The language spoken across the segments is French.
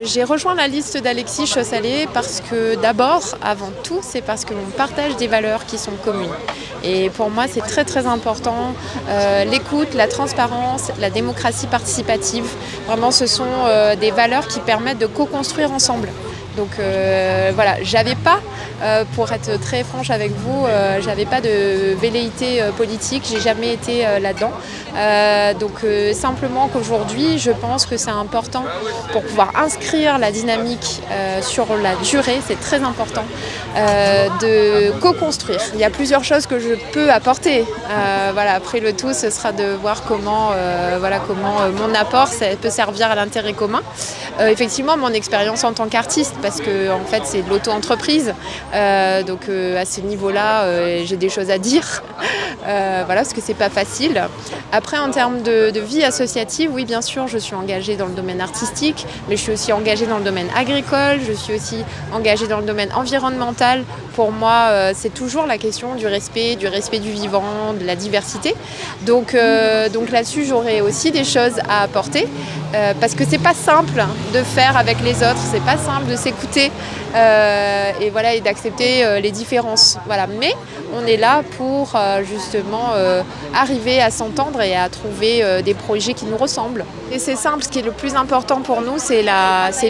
J'ai rejoint la liste d'Alexis Chaussalet parce que d'abord, avant tout, c'est parce que l'on partage des valeurs qui sont communes. Et pour moi, c'est très très important. L'écoute, la transparence, la démocratie participative, vraiment ce sont des valeurs qui permettent de co-construire ensemble. Donc voilà, j'avais pas, pour être très franche avec vous, j'avais pas de velléité politique, j'ai jamais été là-dedans. Donc simplement qu'aujourd'hui, je pense que c'est important pour pouvoir inscrire la dynamique sur la durée, c'est très important de co-construire. Il y a plusieurs choses que je peux apporter. Voilà, après le tout, ce sera de voir comment mon apport ça peut servir à l'intérêt commun. Effectivement, mon expérience en tant qu'artiste, parce que en fait c'est de l'auto-entreprise, donc à ce niveau-là, j'ai des choses à dire. Voilà, parce que c'est pas facile. Après, en termes de vie associative, oui, bien sûr, je suis engagée dans le domaine artistique, mais je suis aussi engagée dans le domaine agricole, je suis aussi engagée dans le domaine environnemental. Pour moi, c'est toujours la question du respect du vivant, de la diversité. Donc là-dessus, j'aurai aussi des choses à apporter, parce que c'est pas simple de faire avec les autres, c'est pas simple de s'écouter et voilà, et d'accepter les différences. Voilà, mais on est là pour justement arriver à s'entendre et à trouver des projets qui nous ressemblent. Et c'est simple, ce qui est le plus important pour nous, c'est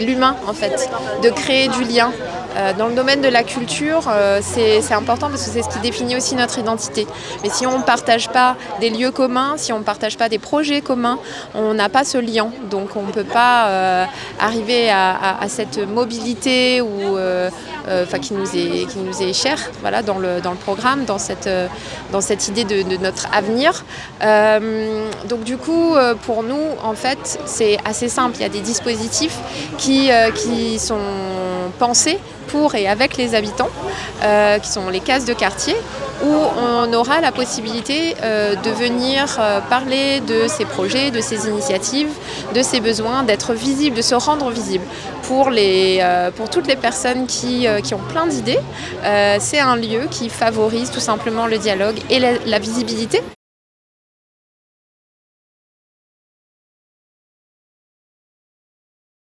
l'humain en fait, de créer du lien. Dans le domaine de la culture, c'est important parce que c'est ce qui définit aussi notre identité. Mais si on ne partage pas des lieux communs, si on ne partage pas des projets communs, on n'a pas ce lien. Donc on ne peut pas arriver à cette mobilité qui nous est chère, voilà, dans le programme, dans cette idée de notre avenir. Donc du coup, pour nous, en fait, c'est assez simple. Il y a des dispositifs qui sont pensés pour et avec les habitants, qui sont les cases de quartier, où on aura la possibilité de venir parler de ces projets, de ces initiatives, de ces besoins, d'être visible, de se rendre visible. Pour toutes les personnes qui ont plein d'idées, c'est un lieu qui favorise tout simplement le dialogue et la visibilité.